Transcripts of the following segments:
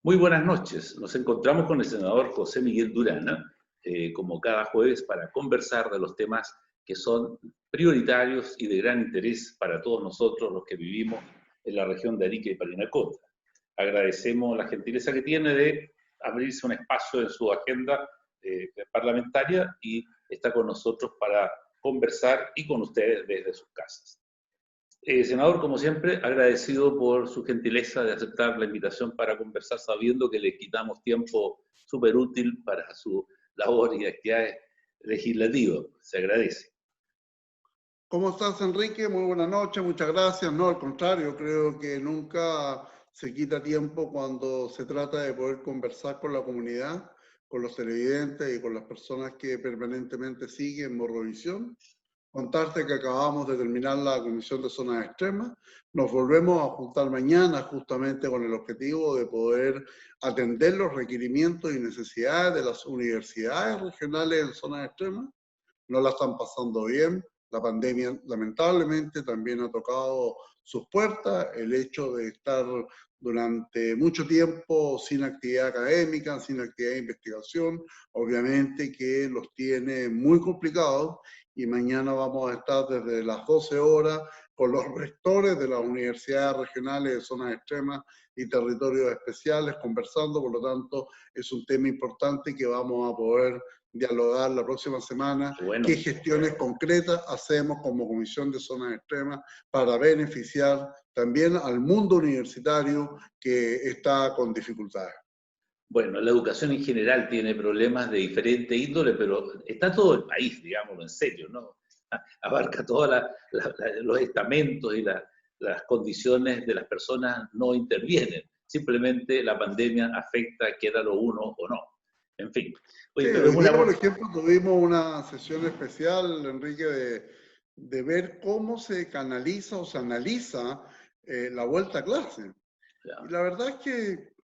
Muy buenas noches. Nos encontramos con el senador José Miguel Durana, como cada jueves, para conversar de los temas que son prioritarios y de gran interés para todos nosotros los que vivimos en la región de Arica y Parinacota. Agradecemos la gentileza que tiene de abrirse un espacio en su agenda parlamentaria y está con nosotros para conversar y con ustedes desde sus casas. Senador, como siempre, agradecido por su gentileza de aceptar la invitación para conversar, sabiendo que le quitamos tiempo súper útil para su labor y actividades legislativas. Se agradece. ¿Cómo estás, Enrique? Muy buenas noches, muchas gracias. No, al contrario, creo que nunca se quita tiempo cuando se trata de poder conversar con la comunidad, con los televidentes y con las personas que permanentemente siguen Morrovisión. Contarte que acabamos de terminar la Comisión de Zonas Extremas. Nos volvemos a juntar mañana justamente con el objetivo de poder atender los requerimientos y necesidades de las universidades regionales en zonas extremas. No la están pasando bien. La pandemia lamentablemente también ha tocado sus puertas. El hecho de estar durante mucho tiempo sin actividad académica, sin actividad de investigación, obviamente que los tiene muy complicados. Y mañana vamos a estar desde las 12 horas con los rectores de las universidades regionales de zonas extremas y territorios especiales conversando. Por lo tanto, es un tema importante que vamos a poder dialogar la próxima semana. Bueno, qué gestiones concretas hacemos como Comisión de Zonas Extremas para beneficiar también al mundo universitario que está con dificultades. Bueno, la educación en general tiene problemas de diferente índole, pero está todo el país, digámoslo en serio, ¿no? Abarca todos los estamentos y las condiciones de las personas no intervienen. Simplemente la pandemia afecta, quiera lo uno o no. En fin. Oye, sí, pero hoy día, por ejemplo, tuvimos una sesión especial, Enrique, de ver cómo se canaliza o se analiza la vuelta a clase. Y la verdad es que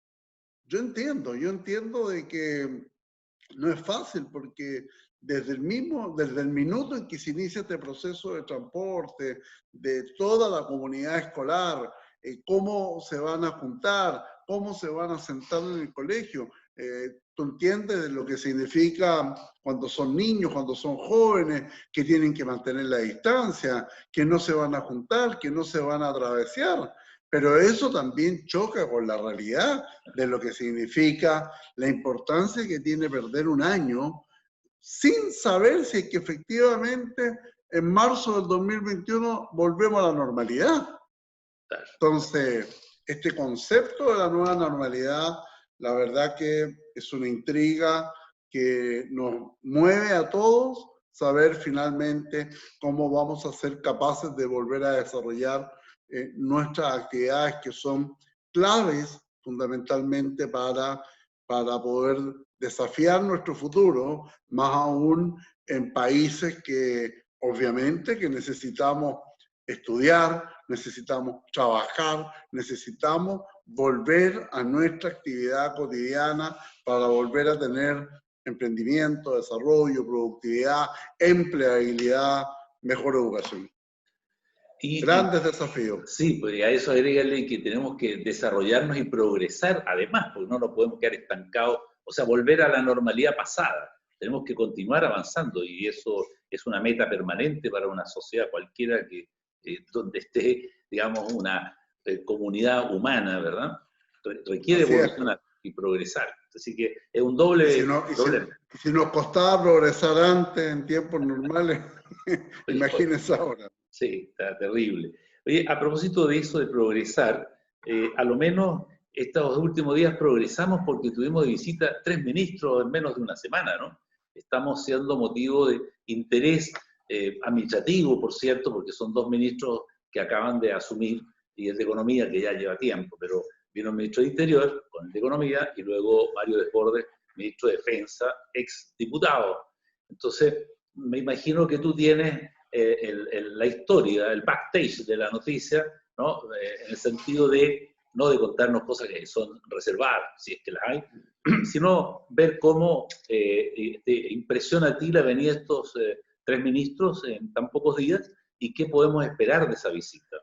yo entiendo de que no es fácil porque desde el minuto en que se inicia este proceso de transporte, de toda la comunidad escolar, cómo se van a juntar, cómo se van a sentar en el colegio, tú entiendes lo que significa cuando son niños, cuando son jóvenes, que tienen que mantener la distancia, que no se van a juntar, que no se van a atravesar. Pero eso también choca con la realidad de lo que significa la importancia que tiene perder un año sin saber si es que efectivamente en marzo del 2021 volvemos a la normalidad. Entonces, este concepto de la nueva normalidad, la verdad que es una intriga que nos mueve a todos saber finalmente cómo vamos a ser capaces de volver a desarrollar nuestras actividades que son claves fundamentalmente para poder desafiar nuestro futuro, más aún en países que obviamente que necesitamos estudiar, necesitamos trabajar, necesitamos volver a nuestra actividad cotidiana para volver a tener emprendimiento, desarrollo, productividad, empleabilidad, mejor educación. Grandes desafíos. Sí, pues a eso agregarle que tenemos que desarrollarnos y progresar, además, porque no nos podemos quedar estancados, o sea, volver a la normalidad pasada. Tenemos que continuar avanzando y eso es una meta permanente para una sociedad cualquiera que donde esté, digamos, una comunidad humana, ¿verdad? Requiere evolucionar y progresar. Así que es un doble problema. Si nos costaba progresar antes, en tiempos normales, imagínense ahora. Sí, está terrible. Oye, a propósito de eso de progresar, a lo menos estos últimos días progresamos porque tuvimos de visita 3 ministros en menos de una semana, ¿no? Estamos siendo motivo de interés administrativo, por cierto, porque son 2 ministros que acaban de asumir, y el de Economía, que ya lleva tiempo, pero vino el ministro de Interior con el de Economía, y luego Mario Desbordes, ministro de Defensa, ex diputado. Entonces, me imagino que tú tienes la historia, el backstage de la noticia, ¿no? En el sentido de, no de contarnos cosas que son reservadas, si es que las hay, sino ver cómo te impresiona a ti la venida de estos 3 ministros en tan pocos días y qué podemos esperar de esa visita.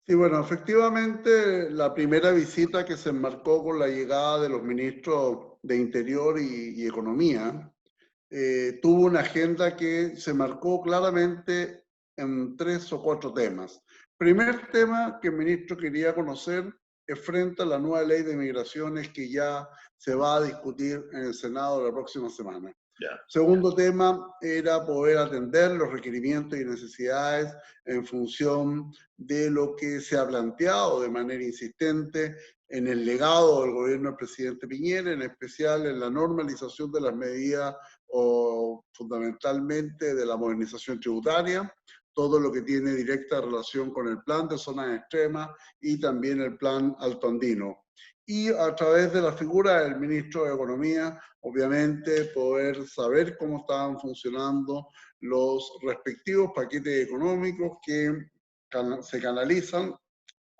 Sí, bueno, efectivamente la primera visita que se enmarcó con la llegada de los ministros de Interior y Economía tuvo una agenda que se marcó claramente en 3 o 4 temas. Primer tema que el ministro quería conocer es frente a la nueva ley de migraciones que ya se va a discutir en el Senado la próxima semana. Ya. Segundo tema era poder atender los requerimientos y necesidades en función de lo que se ha planteado de manera insistente en el legado del gobierno del presidente Piñera, en especial en la normalización de las medidas o fundamentalmente de la modernización tributaria, todo lo que tiene directa relación con el plan de zonas extremas y también el plan alto andino. Y a través de la figura del ministro de Economía, obviamente poder saber cómo estaban funcionando los respectivos paquetes económicos que se canalizan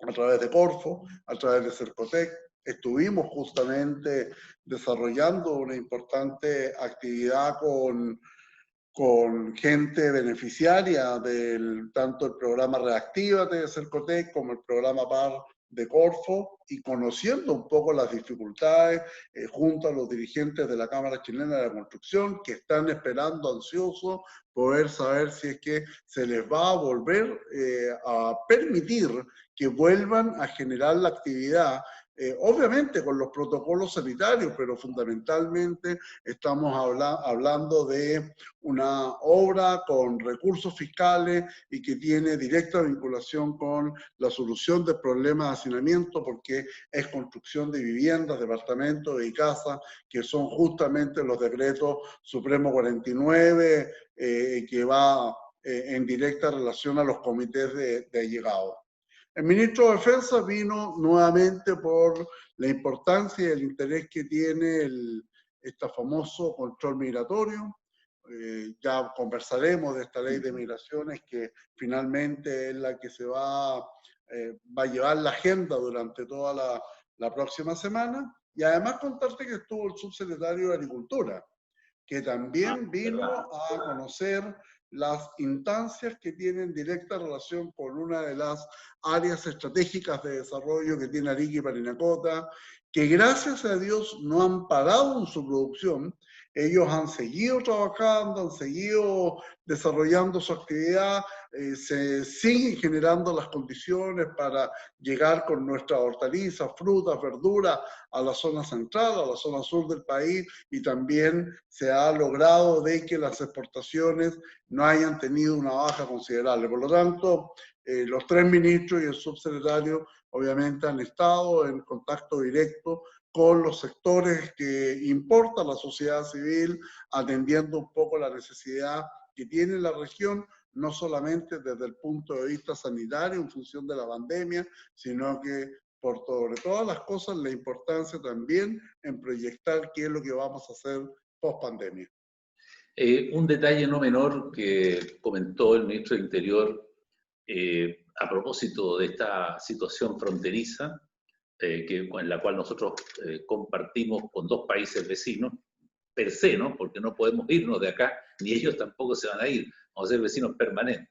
a través de Corfo, a través de Cercotec. Estuvimos justamente desarrollando una importante actividad con gente beneficiaria del tanto el programa Reactívate de Cercotec como el programa PAR de Corfo, y conociendo un poco las dificultades junto a los dirigentes de la Cámara Chilena de la Construcción, que están esperando ansiosos poder saber si es que se les va a volver a permitir que vuelvan a generar la actividad, obviamente con los protocolos sanitarios, pero fundamentalmente estamos hablando de una obra con recursos fiscales y que tiene directa vinculación con la solución del problema de hacinamiento, porque es construcción de viviendas, departamentos y casas, que son justamente los decretos Supremo 49, que va en directa relación a los comités de allegado. El ministro de Defensa vino nuevamente por la importancia y el interés que tiene este famoso control migratorio. Ya conversaremos de esta ley de migraciones que finalmente es la que se va a llevar la agenda durante toda la próxima semana. Y además contarte que estuvo el subsecretario de Agricultura, que también vino a conocer las instancias que tienen directa relación con una de las áreas estratégicas de desarrollo que tiene Arica y Parinacota, que gracias a Dios no han parado en su producción. Ellos han seguido trabajando, han seguido desarrollando su actividad, se siguen generando las condiciones para llegar con nuestras hortalizas, frutas, verduras a la zona central, a la zona sur del país, y también se ha logrado de que las exportaciones no hayan tenido una baja considerable. Por lo tanto, los 3 ministros y el subsecretario obviamente han estado en contacto directo con los sectores que importa la sociedad civil, atendiendo un poco la necesidad que tiene la región, no solamente desde el punto de vista sanitario en función de la pandemia, sino que por sobre todas las cosas la importancia también en proyectar qué es lo que vamos a hacer post pandemia. Un detalle no menor que comentó el ministro del Interior a propósito de esta situación fronteriza, en la cual nosotros compartimos con 2 países vecinos, per se, ¿no? Porque no podemos irnos de acá, ni ellos tampoco se van a ir, vamos a ser vecinos permanentes.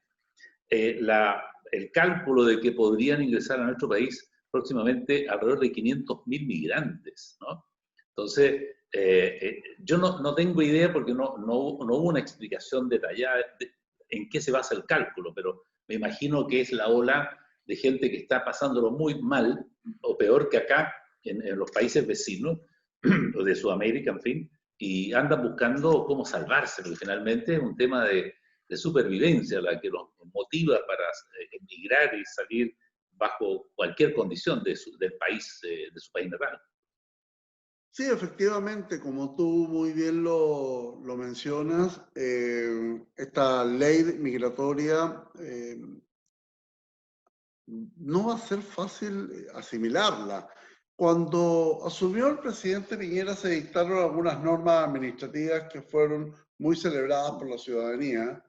El cálculo de que podrían ingresar a nuestro país próximamente alrededor de 500.000 migrantes, ¿no? Entonces, yo no tengo idea porque no hubo una explicación detallada en qué se basa el cálculo, pero me imagino que es la ola de gente que está pasándolo muy mal, o peor que acá, en los países vecinos, o de Sudamérica, en fin, y andan buscando cómo salvarse, porque finalmente es un tema de supervivencia la que los motiva para emigrar y salir bajo cualquier condición del país, de su país natal. Sí, efectivamente, como tú muy bien lo mencionas, esta ley migratoria no va a ser fácil asimilarla. Cuando asumió el presidente Piñera se dictaron algunas normas administrativas que fueron muy celebradas por la ciudadanía,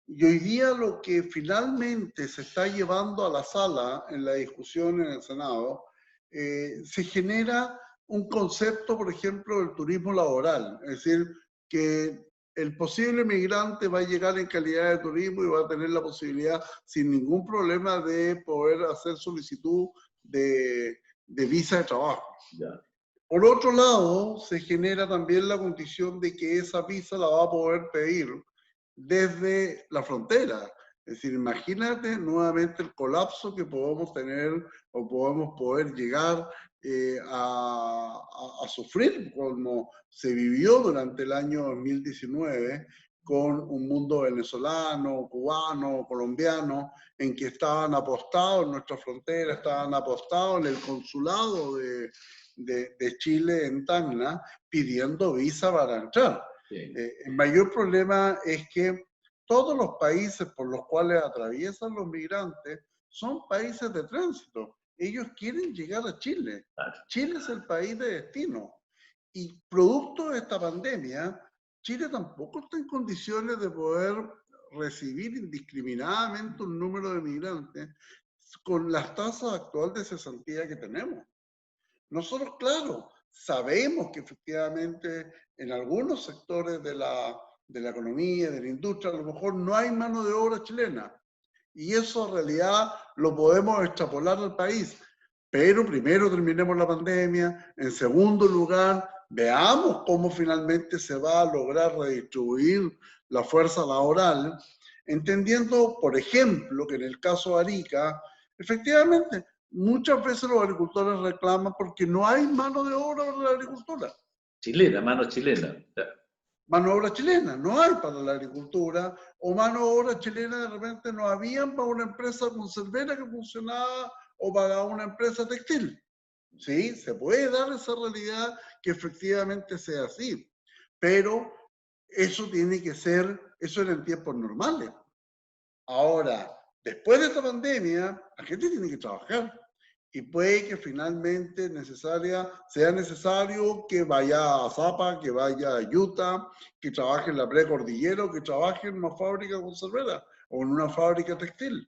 y hoy día lo que finalmente se está llevando a la sala en la discusión en el Senado, se genera un concepto, por ejemplo, del turismo laboral. Es decir, que el posible migrante va a llegar en calidad de turismo y va a tener la posibilidad sin ningún problema de poder hacer solicitud de visa de trabajo. Ya. Por otro lado, se genera también la condición de que esa visa la va a poder pedir desde la frontera. Es decir, imagínate nuevamente el colapso que podemos tener o podemos poder llegar a sufrir como se vivió durante el año 2019 con un mundo venezolano, cubano, colombiano, en que estaban apostados en nuestra frontera, estaban apostados en el consulado de Chile en Tacna pidiendo visa para entrar. Sí. El mayor problema es que todos los países por los cuales atraviesan los migrantes son países de tránsito. Ellos quieren llegar a Chile. Claro. Chile es el país de destino. Y producto de esta pandemia, Chile tampoco está en condiciones de poder recibir indiscriminadamente un número de migrantes con las tasas actuales de cesantía que tenemos. Nosotros, claro, sabemos que efectivamente en algunos sectores de la economía, de la industria, a lo mejor no hay mano de obra chilena. Y eso en realidad lo podemos extrapolar al país. Pero primero terminemos la pandemia. En segundo lugar, veamos cómo finalmente se va a lograr redistribuir la fuerza laboral, entendiendo, por ejemplo, que en el caso de Arica, efectivamente, muchas veces los agricultores reclaman porque no hay mano de obra para la agricultura. Chilena, mano chilena. Mano de obra chilena, no hay para la agricultura, o mano de obra chilena de repente no habían para una empresa conservera que funcionaba o para una empresa textil. Sí, se puede dar esa realidad que efectivamente sea así, pero eso tiene que ser, eso era en tiempos normales. Ahora, después de esta pandemia, la gente tiene que trabajar. Y puede que finalmente sea necesario que vaya a Zapa, que vaya a Utah, que trabaje en la precordillera o que trabaje en una fábrica conservera o en una fábrica textil.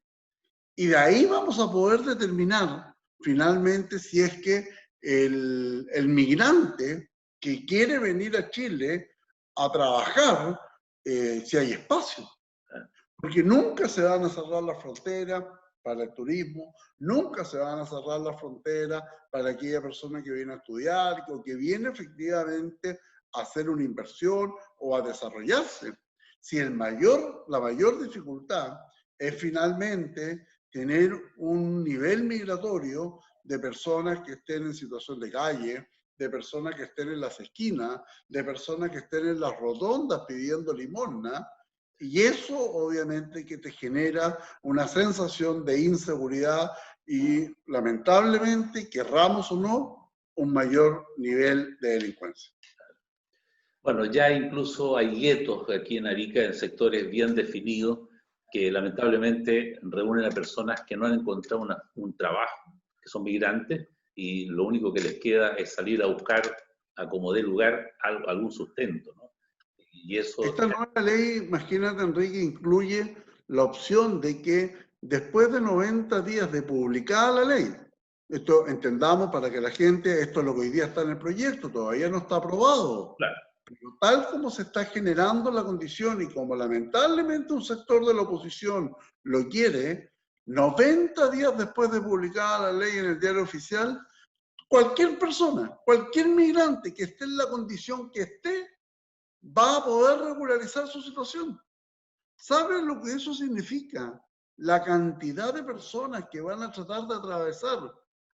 Y de ahí vamos a poder determinar finalmente si es que el migrante que quiere venir a Chile a trabajar, si hay espacio. Porque nunca se van a cerrar las fronteras para el turismo, nunca se van a cerrar las fronteras para aquella persona que viene a estudiar o que viene efectivamente a hacer una inversión o a desarrollarse. Si la mayor dificultad es finalmente tener un nivel migratorio de personas que estén en situación de calle, de personas que estén en las esquinas, de personas que estén en las rotondas pidiendo limosna, y eso obviamente que te genera una sensación de inseguridad y lamentablemente, querramos o no, un mayor nivel de delincuencia. Bueno, ya incluso hay guetos aquí en Arica en sectores bien definidos que lamentablemente reúnen a personas que no han encontrado un trabajo, que son migrantes y lo único que les queda es salir a buscar a como dé lugar algún sustento, ¿no? Y eso... Esta nueva ley, imagínate, Enrique, incluye la opción de que después de 90 días de publicada la ley, esto entendamos para que la gente, esto es lo que hoy día está en el proyecto, todavía no está aprobado, Claro. pero tal como se está generando la condición y como lamentablemente un sector de la oposición lo quiere, 90 días después de publicada la ley en el diario oficial, cualquier persona, cualquier migrante que esté en la condición que esté, va a poder regularizar su situación. ¿Saben lo que eso significa? La cantidad de personas que van a tratar de atravesar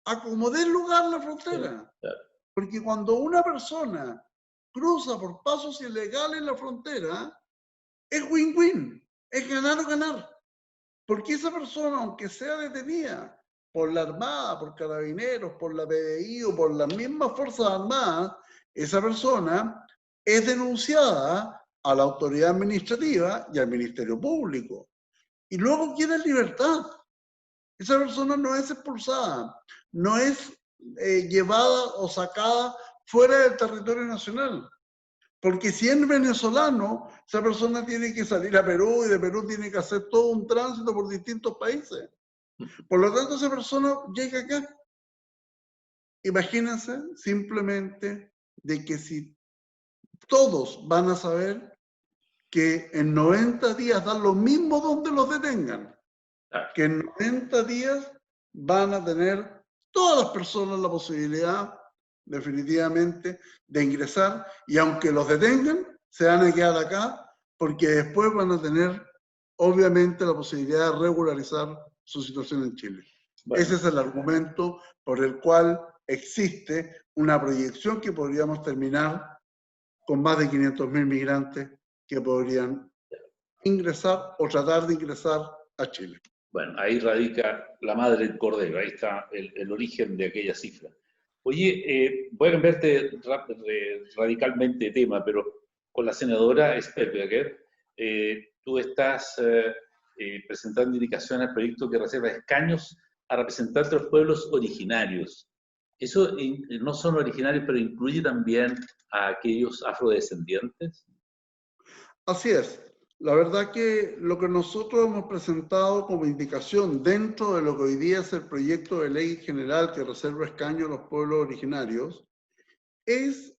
a como dé lugar la frontera. Porque cuando una persona cruza por pasos ilegales la frontera, es win-win, es ganar o ganar. Porque esa persona, aunque sea detenida por la Armada, por Carabineros, por la PDI o por las mismas Fuerzas Armadas, esa persona es denunciada a la autoridad administrativa y al Ministerio Público. Y luego queda en libertad. Esa persona no es expulsada, no es llevada o sacada fuera del territorio nacional. Porque si es venezolano, esa persona tiene que salir a Perú y de Perú tiene que hacer todo un tránsito por distintos países. Por lo tanto, esa persona llega acá. Imagínense simplemente de que si todos van a saber que en 90 días dan lo mismo donde los detengan, que en 90 días van a tener todas las personas la posibilidad definitivamente de ingresar, y aunque los detengan, se van a quedar acá porque después van a tener obviamente la posibilidad de regularizar su situación en Chile. Bueno. Ese es el argumento por el cual existe una proyección que podríamos terminar con más de 500.000 migrantes que podrían ingresar o tratar de ingresar a Chile. Bueno, ahí radica la madre del cordero, ahí está el origen de aquella cifra. Oye, voy a cambiarte radicalmente de tema, pero con la senadora Sperbecker, tú estás presentando indicaciones al proyecto que reserva escaños a representantes de los pueblos originarios. ¿Eso no son originarios, pero incluye también a aquellos afrodescendientes? Así es. La verdad que lo que nosotros hemos presentado como indicación dentro de lo que hoy día es el proyecto de ley general que reserva escaños a los pueblos originarios es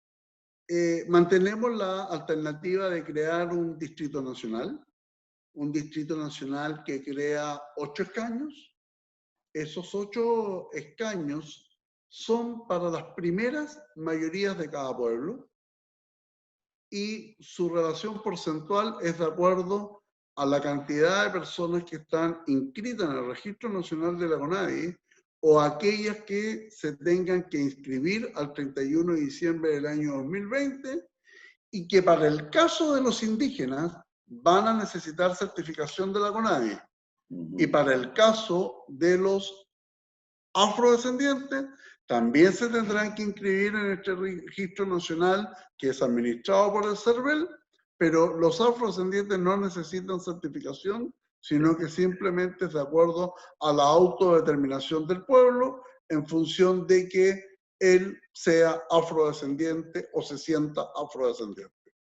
mantenemos la alternativa de crear un distrito nacional que crea 8 escaños. Esos 8 escaños son para las primeras mayorías de cada pueblo y su relación porcentual es de acuerdo a la cantidad de personas que están inscritas en el Registro Nacional de la CONADI o aquellas que se tengan que inscribir al 31 de diciembre del año 2020 y que para el caso de los indígenas van a necesitar certificación de la CONADI. Y para el caso de los afrodescendientes, también se tendrán que inscribir en este registro nacional que es administrado por el CERVEL, pero los afrodescendientes no necesitan certificación, sino que simplemente es de acuerdo a la autodeterminación del pueblo en función de que él sea afrodescendiente o se sienta afrodescendiente.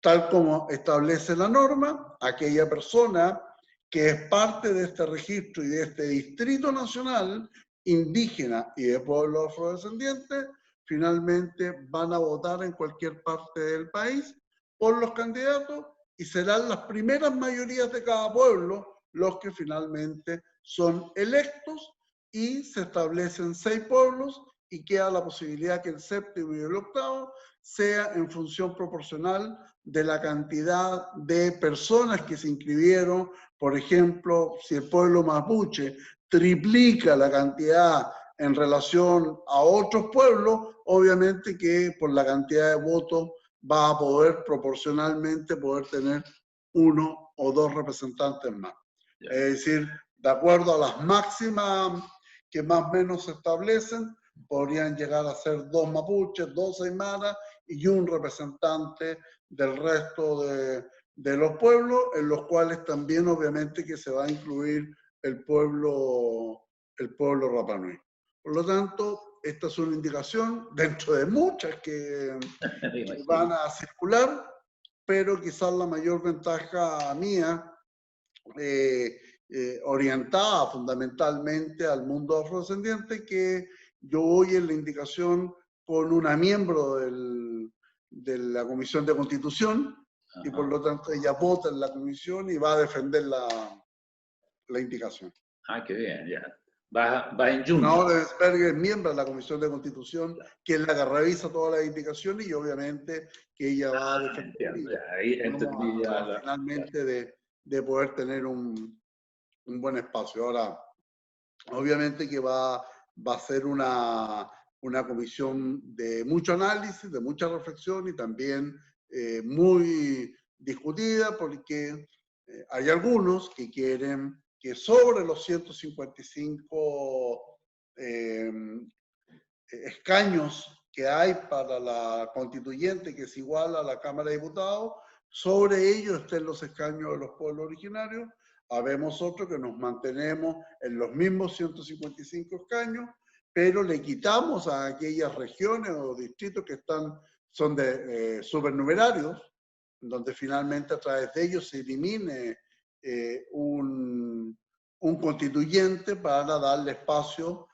Tal como establece la norma, aquella persona que es parte de este registro y de este distrito nacional indígena y de pueblos afrodescendientes, finalmente van a votar en cualquier parte del país por los candidatos y serán las primeras mayorías de cada pueblo los que finalmente son electos y se establecen 6 pueblos y queda la posibilidad que el séptimo y el octavo sea en función proporcional de la cantidad de personas que se inscribieron. Por ejemplo, si el pueblo mapuche triplica la cantidad en relación a otros pueblos, obviamente que por la cantidad de votos va a poder proporcionalmente tener 1 o 2 representantes más. Es decir, de acuerdo a las máximas que más o menos se establecen, podrían llegar a ser 2 mapuches, 2 aymaras y un representante del resto de los pueblos, en los cuales también obviamente que se va a incluir el pueblo Rapa Nui. Por lo tanto, esta es una indicación dentro de muchas que van a circular, pero quizás la mayor ventaja mía, orientada fundamentalmente al mundo afrodescendiente, que yo voy en la indicación con una miembro de la Comisión de Constitución. Ajá. Y por lo tanto ella vota en la comisión y va a defender la indicación. Ah, qué bien, ya. Va en junio. Ahora Sperger es miembro de la Comisión de Constitución, que es la que revisa todas las indicaciones y obviamente que ella va a defender. Ahí entendí finalmente de poder tener un buen espacio. Ahora, obviamente que va a ser una comisión de mucho análisis, de mucha reflexión y también muy discutida porque hay algunos que quieren que sobre los 155 escaños que hay para la constituyente, que es igual a la Cámara de Diputados, sobre ellos estén los escaños de los pueblos originarios. Habemos otros que nos mantenemos en los mismos 155 escaños, pero le quitamos a aquellas regiones o distritos que son de supernumerarios, donde finalmente a través de ellos se elimine un constituyente para darle espacio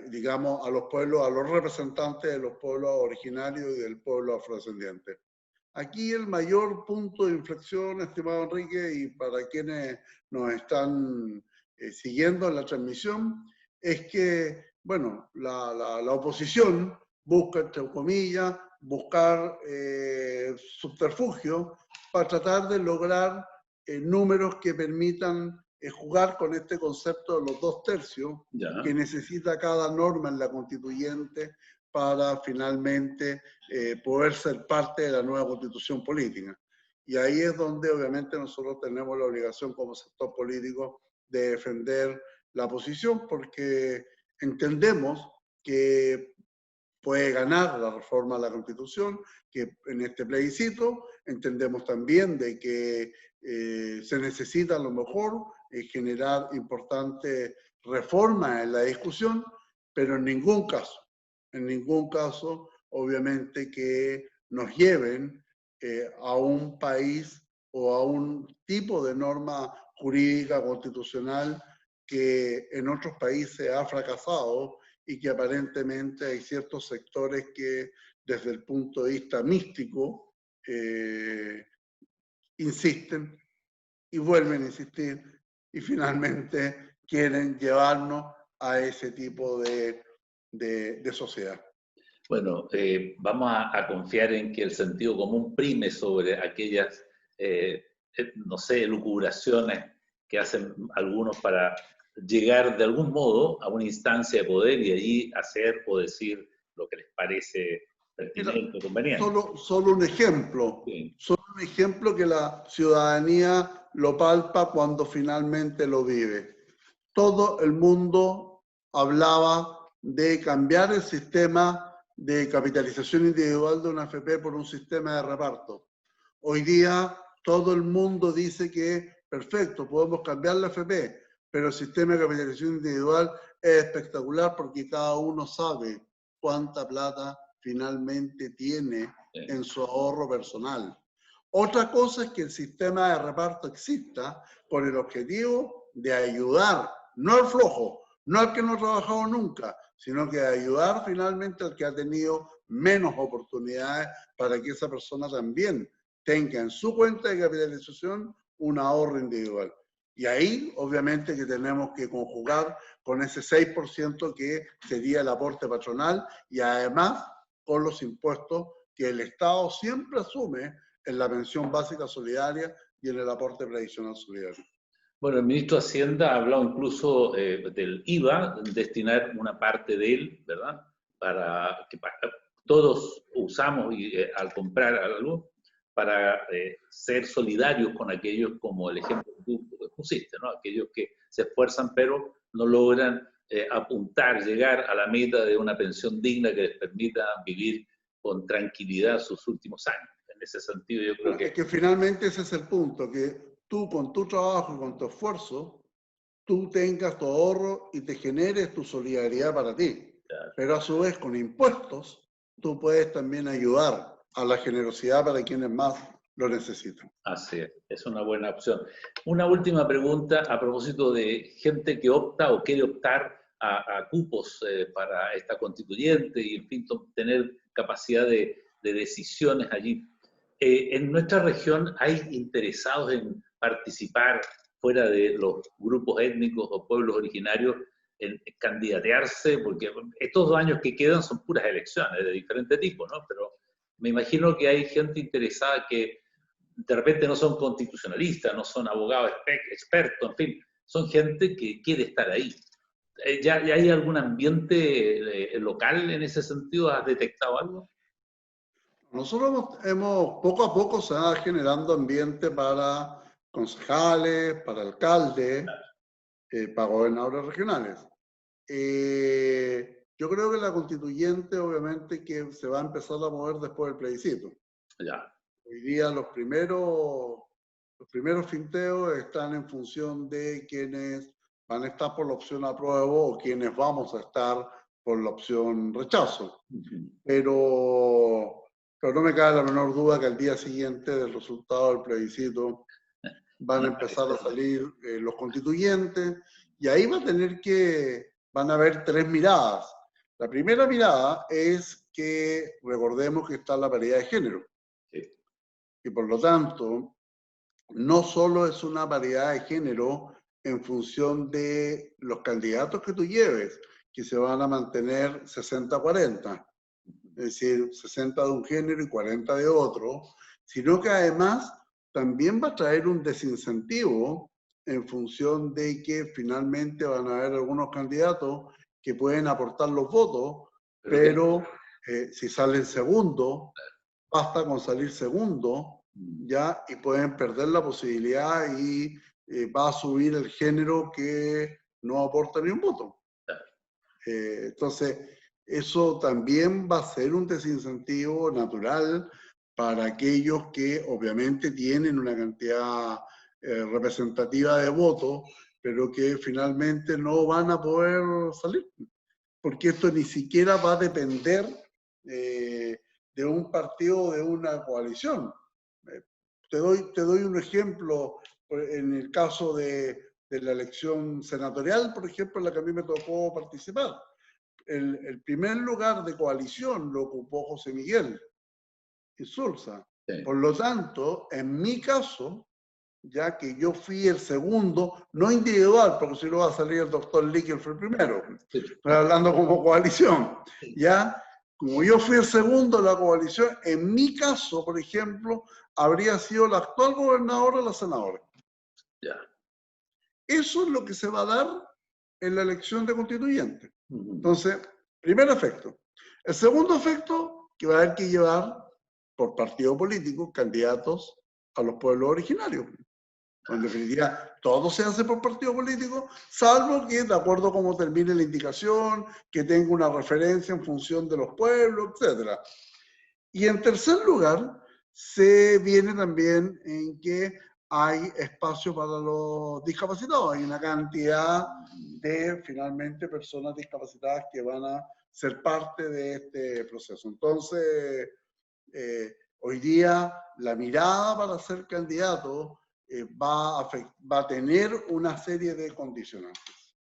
digamos, a los pueblos, a los representantes de los pueblos originarios y del pueblo afrodescendiente. Aquí el mayor punto de inflexión, estimado Enrique, y para quienes nos están siguiendo en la transmisión, es que, bueno, la oposición busca, entre comillas, buscar subterfugio para tratar de lograr números que permitan jugar con este concepto de los 2/3 que necesita cada norma en la constituyente para finalmente poder ser parte de la nueva constitución política. Y ahí es donde obviamente nosotros tenemos la obligación como sector político de defender la posición, porque entendemos que puede ganar la reforma a la Constitución, que en este plebiscito entendemos también de que se necesita a lo mejor generar importantes reformas en la discusión, pero en ningún caso, obviamente, que nos lleven a un país o a un tipo de norma jurídica constitucional que en otros países ha fracasado y que aparentemente hay ciertos sectores que desde el punto de vista místico insisten y vuelven a insistir y finalmente quieren llevarnos a ese tipo de sociedad. Bueno, vamos a confiar en que el sentido común prime sobre aquellas, no sé, elucubraciones que hacen algunos para llegar de algún modo a una instancia de poder y allí hacer o decir lo que les parece pertinente o conveniente. Solo un ejemplo. Sí. Solo un ejemplo que la ciudadanía lo palpa cuando finalmente lo vive. Todo el mundo hablaba de cambiar el sistema de capitalización individual de una AFP por un sistema de reparto. Hoy día todo el mundo dice que perfecto, podemos cambiar la AFP, pero el sistema de capitalización individual es espectacular porque cada uno sabe cuánta plata finalmente tiene en su ahorro personal. Otra cosa es que el sistema de reparto exista con el objetivo de ayudar, no al flojo, no al que no ha trabajado nunca, sino que de ayudar finalmente al que ha tenido menos oportunidades para que esa persona también tenga en su cuenta de capitalización un ahorro individual. Y ahí, obviamente, que tenemos que conjugar con ese 6% que sería el aporte patronal y además con los impuestos que el Estado siempre asume en la pensión básica solidaria y en el aporte previsional solidario. Bueno, el ministro de Hacienda ha hablado incluso del IVA, destinar una parte de él, ¿verdad? Para que todos usamos al comprar algo, para ser solidarios con aquellos, como el ejemplo que tú pusiste, ¿no? Aquellos que se esfuerzan pero no logran apuntar, llegar a la meta de una pensión digna que les permita vivir con tranquilidad sus últimos años. En ese sentido yo creo que... Es que finalmente ese es el punto, que tú con tu trabajo y con tu esfuerzo, tú tengas tu ahorro y te generes tu solidaridad para ti. Claro. Pero a su vez con impuestos, tú puedes también ayudar a la generosidad para quienes más lo necesitan. Así es una buena opción. Una última pregunta a propósito de gente que opta o quiere optar a cupos para esta constituyente y, en fin, tener capacidad de decisiones allí. En nuestra región hay interesados en participar fuera de los grupos étnicos o pueblos originarios en candidatearse, porque estos 2 años que quedan son puras elecciones de diferente tipo, ¿no? Pero me imagino que hay gente interesada que de repente no son constitucionalistas, no son abogados expertos, en fin, son gente que quiere estar ahí. ¿Ya hay algún ambiente local en ese sentido? ¿Has detectado algo? Nosotros poco a poco se va generando ambiente para concejales, para alcaldes, para gobernadores regionales. Yo creo que la constituyente obviamente que se va a empezar a mover después del plebiscito. Ya. Hoy día los primeros finteos están en función de quienes van a estar por la opción apruebo o quienes vamos a estar por la opción rechazo. Pero no me cabe la menor duda que al día siguiente del resultado del plebiscito van a empezar a salir los constituyentes y ahí van a haber 3 miradas. La primera mirada es que recordemos que está la paridad de género. y por lo tanto, no solo es una variedad de género en función de los candidatos que tú lleves, que se van a mantener 60-40, es decir, 60 de un género y 40 de otro, sino que además también va a traer un desincentivo en función de que finalmente van a haber algunos candidatos que pueden aportar los votos, pero si salen segundo, basta con salir segundo, ya, y pueden perder la posibilidad y va a subir el género que no aporta ni un voto. Entonces, eso también va a ser un desincentivo natural para aquellos que obviamente tienen una cantidad representativa de votos, pero que finalmente no van a poder salir, porque esto ni siquiera va a depender de un partido o de una coalición. Te doy un ejemplo en el caso de la elección senatorial, por ejemplo, en la que a mí me tocó participar. El primer lugar de coalición lo ocupó José Miguel Insulza. Sí. Por lo tanto, en mi caso, ya que yo fui el segundo, no individual, porque si no va a salir el doctor Lee, que fue el primero, sí. Estoy hablando como coalición, sí. Ya, como yo fui el segundo de la coalición, en mi caso, por ejemplo, habría sido la actual gobernadora la senadora. Ya. Eso es lo que se va a dar en la elección de constituyente. Entonces, primer efecto. El segundo efecto, que va a haber que llevar por partido político candidatos a los pueblos originarios. En definitiva, todo se hace por partido político, salvo que, de acuerdo a cómo termine la indicación, que tenga una referencia en función de los pueblos, etc. Y en tercer lugar, se viene también en que hay espacio para los discapacitados. Hay una cantidad de, finalmente, personas discapacitadas que van a ser parte de este proceso. Entonces, hoy día, la mirada para ser candidato va a tener una serie de condicionantes.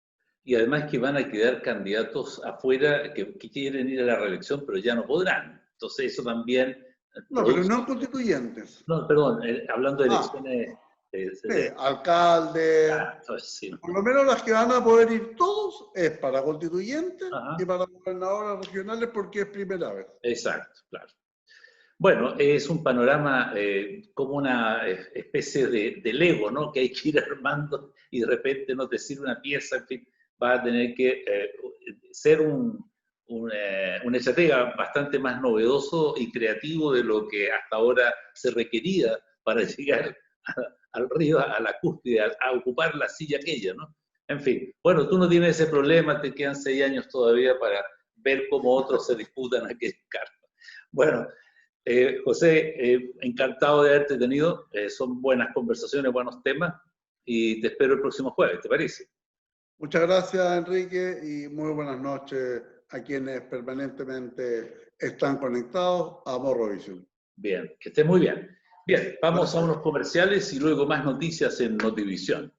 Y además que van a quedar candidatos afuera que quieren ir a la reelección, pero ya no podrán. Entonces, eso también... No, pero no constituyentes. No, perdón, hablando de elecciones... Sí, alcalde, sí. Por lo menos las que van a poder ir todos es para constituyentes y para gobernadoras regionales porque es primera vez. Exacto, claro. Bueno, es un panorama como una especie de Lego, ¿no? Que hay que ir armando y de repente no te sirve una pieza, en fin, va a tener que ser un estratega bastante más novedoso y creativo de lo que hasta ahora se requería para llegar arriba, a la cúspide, a ocupar la silla aquella, ¿no? En fin, bueno, tú no tienes ese problema, te quedan 6 años todavía para ver cómo otros se disputan aquellas cartas. Bueno, José, encantado de haberte tenido, son buenas conversaciones, buenos temas, y te espero el próximo jueves, ¿te parece? Muchas gracias, Enrique, y muy buenas noches a quienes permanentemente están conectados a Morrovisión. Bien, que estés muy bien. Bien, vamos a unos comerciales y luego más noticias en Notivisión.